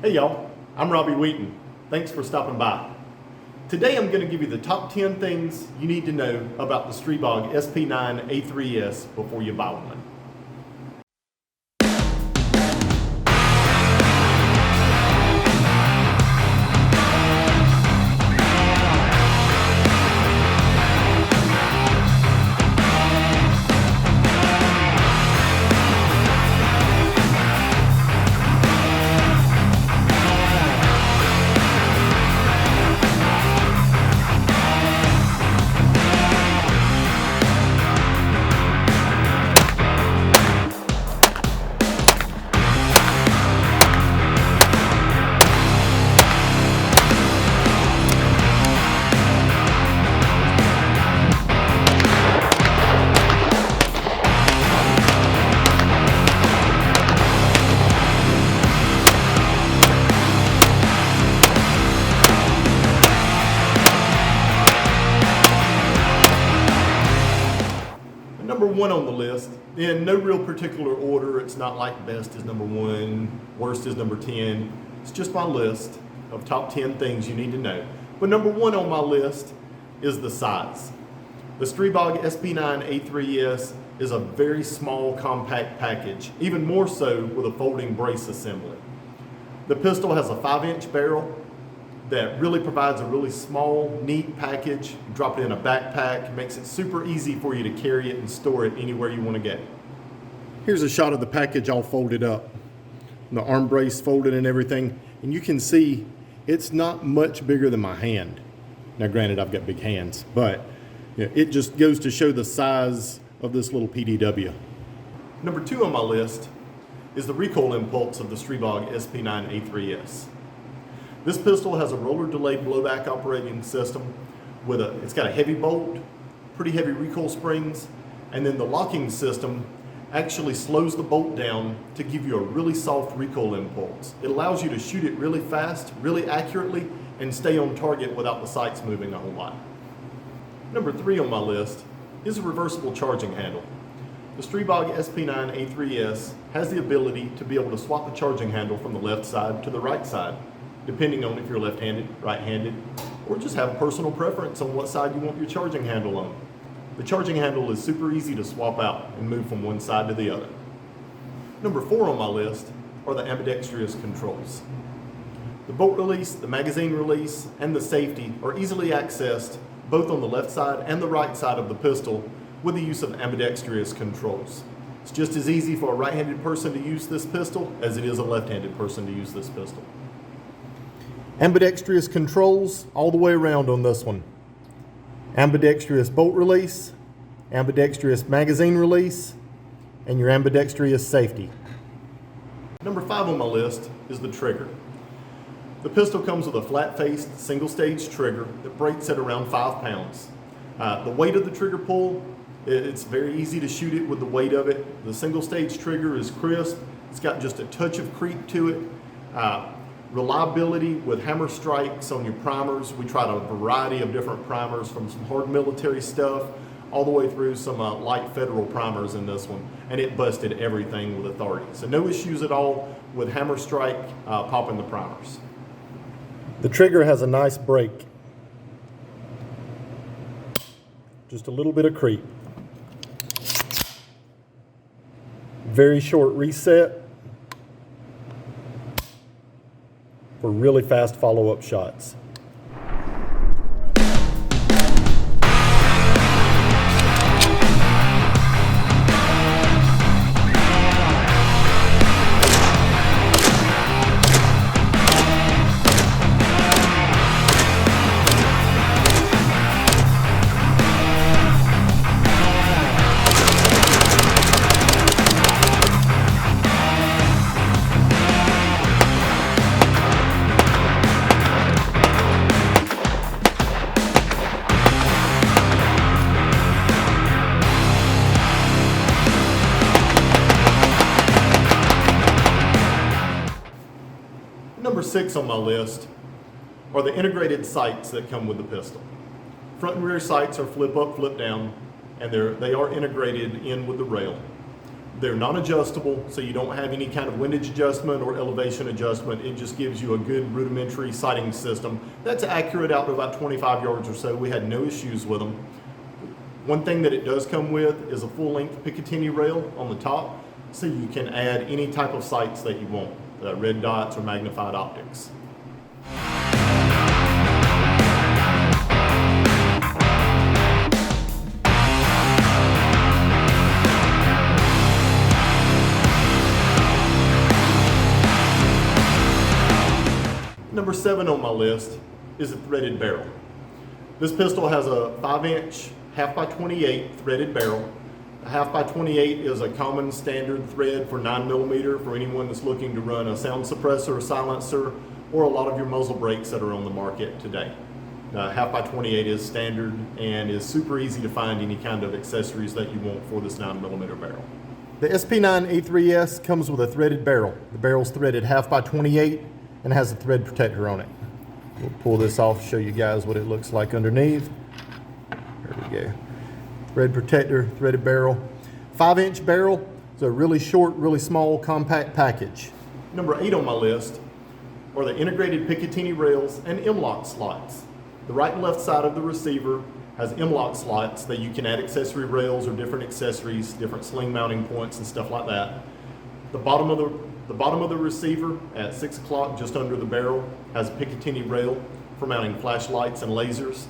Hey y'all, I'm Robbie Wheaton. Thanks for stopping by. Today I'm going to give you the top 10 things you need to know about the Stribog SP9A3S before you buy one. Number one on the list, in no real particular order. It's not like best is number one, worst is number 10. It's just my list of top 10 things you need to know. But number one on my list is the size. The Stribog SP9A3S is a very small, compact package, even more so with a folding brace assembly. The pistol has a 5-inch barrel that really provides a really small, neat package. You drop it in a backpack, makes it super easy for you to carry it and store it anywhere you want to get. Here's a shot of the package all folded up. The arm brace folded and everything, and you can see it's not much bigger than my hand. Now granted, I've got big hands, but it just goes to show the size of this little PDW. Number two on my list is the recoil impulse of the Stribog SP9A3S. This pistol has a roller delayed blowback operating system it's got a heavy bolt, pretty heavy recoil springs, and then the locking system actually slows the bolt down to give you a really soft recoil impulse. It allows you to shoot it really fast, really accurately, and stay on target without the sights moving a whole lot. Number three on my list is a reversible charging handle. The Stribog SP9A3S has the ability to be able to swap the charging handle from the left side to the right side, depending on if you're left-handed, right-handed, or just have personal preference on what side you want your charging handle on. The charging handle is super easy to swap out and move from one side to the other. Number four on my list are the ambidextrous controls. The bolt release, the magazine release, and the safety are easily accessed both on the left side and the right side of the pistol with the use of ambidextrous controls. It's just as easy for a right-handed person to use this pistol as it is a left-handed person to use this pistol. Ambidextrous controls all the way around on this one. Ambidextrous bolt release, ambidextrous magazine release, and your ambidextrous safety. Number five on my list is the trigger. The pistol comes with a flat-faced, single-stage trigger that breaks at around 5 pounds. The weight of the trigger pull, it's very easy to shoot it with the weight of it. The single-stage trigger is crisp. It's got just a touch of creep to it. Reliability with hammer strikes on your primers. We tried a variety of different primers, from some hard military stuff all the way through some light federal primers in this one, and it busted everything with authority. So no issues at all with hammer strike popping the primers. The trigger has a nice break. Just a little bit of creep. Very short reset for really fast follow-up shots. Number 6 on my list are the integrated sights that come with the pistol. Front and rear sights are flip up, flip down, and they are integrated in with the rail. They're non-adjustable, so you don't have any kind of windage adjustment or elevation adjustment. It just gives you a good rudimentary sighting system that's accurate out to about 25 yards or so. We had no issues with them. One thing that it does come with is a full-length Picatinny rail on the top, so you can add any type of sights that you want, red dots or magnified optics. Number 7 on my list is a threaded barrel. This pistol has a 5-inch 1/2x28 threaded barrel. A 1/2x28 is a common standard thread for 9mm for anyone that's looking to run a sound suppressor, silencer, or a lot of your muzzle brakes that are on the market today. 1/2x28 is standard and is super easy to find any kind of accessories that you want for this 9mm barrel. The SP9A3S comes with a threaded barrel. The barrel's threaded 1/2x28 and has a thread protector on it. We'll pull this off, show you guys what it looks like underneath. There we go. Thread protector, threaded barrel. 5-inch barrel. It's a really short, really small, compact package. Number 8 on my list are the integrated Picatinny rails and M-LOK slots. The right and left side of the receiver has M-LOK slots that you can add accessory rails or different accessories, different sling mounting points and stuff like that. The bottom of the receiver at 6 o'clock, just under the barrel, has a Picatinny rail for mounting flashlights and lasers.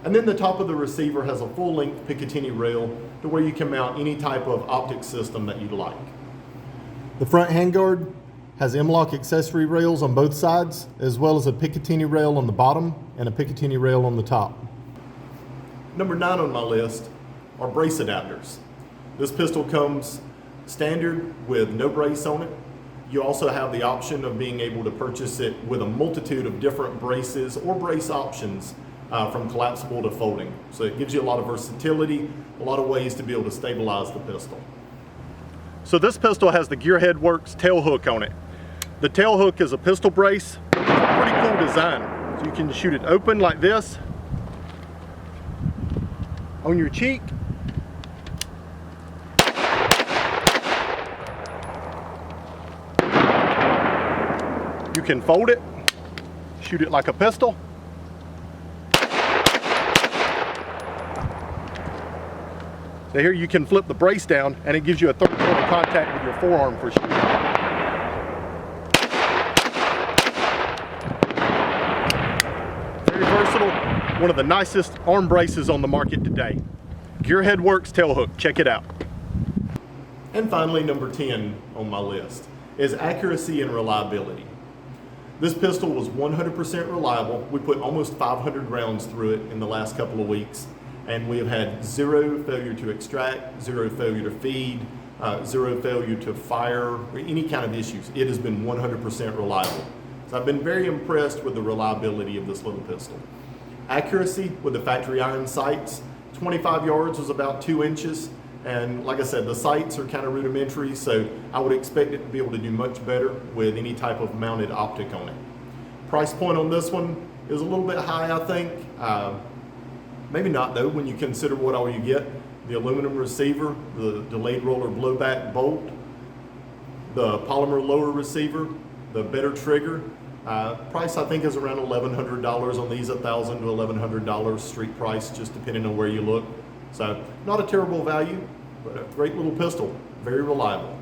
And then the top of the receiver has a full-length Picatinny rail to where you can mount any type of optic system that you'd like. The front handguard has M-LOK accessory rails on both sides, as well as a Picatinny rail on the bottom and a Picatinny rail on the top. Number 9 on my list are brace adapters. This pistol comes standard with no brace on it. You also have the option of being able to purchase it with a multitude of different braces or brace options from collapsible to folding. So it gives you a lot of versatility, a lot of ways to be able to stabilize the pistol. So this pistol has the Gearhead Works tail hook on it. The tail hook is a pistol brace. It's a pretty cool design. So you can shoot it open like this on your cheek. You can fold it, shoot it like a pistol. So here you can flip the brace down and it gives you a third point of contact with your forearm for shooting. Very versatile, one of the nicest arm braces on the market today. Gearhead Works tail hook, check it out. And finally, number 10 on my list is accuracy and reliability. This pistol was 100% reliable. We put almost 500 rounds through it in the last couple of weeks, and we have had 0 failure to extract, 0 failure to feed, 0 failure to fire, or any kind of issues. It has been 100% reliable. So I've been very impressed with the reliability of this little pistol. Accuracy with the factory iron sights, 25 yards was about 2 inches. And like I said, the sights are kind of rudimentary, so I would expect it to be able to do much better with any type of mounted optic on it. Price point on this one is a little bit high, I think. Maybe not though, when you consider what all you get. The aluminum receiver, the delayed roller blowback bolt, the polymer lower receiver, the better trigger. Price I think is around $1,100 on these, $1,000 to $1,100 street price, just depending on where you look. So not a terrible value, but a great little pistol, very reliable.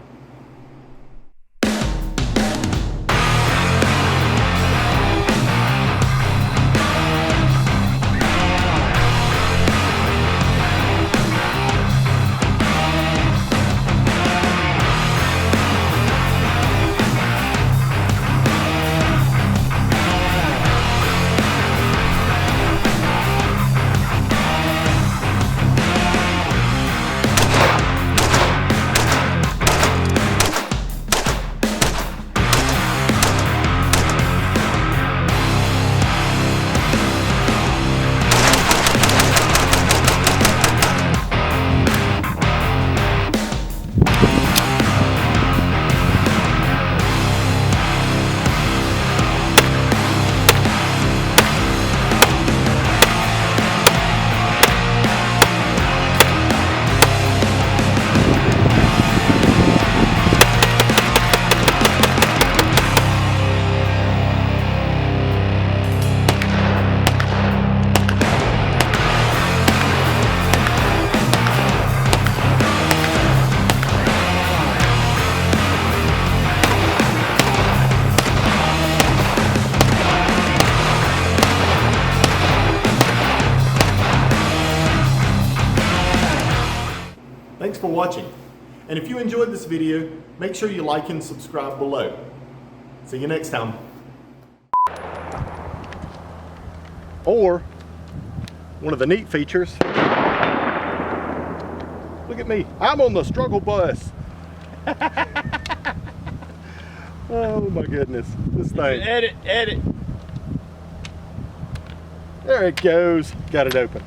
watching. And if you enjoyed this video, make sure you like and subscribe below. See you next time. Or, one of the neat features, look at me, I'm on the struggle bus. Oh my goodness, this thing. Edit. There it goes, got it open.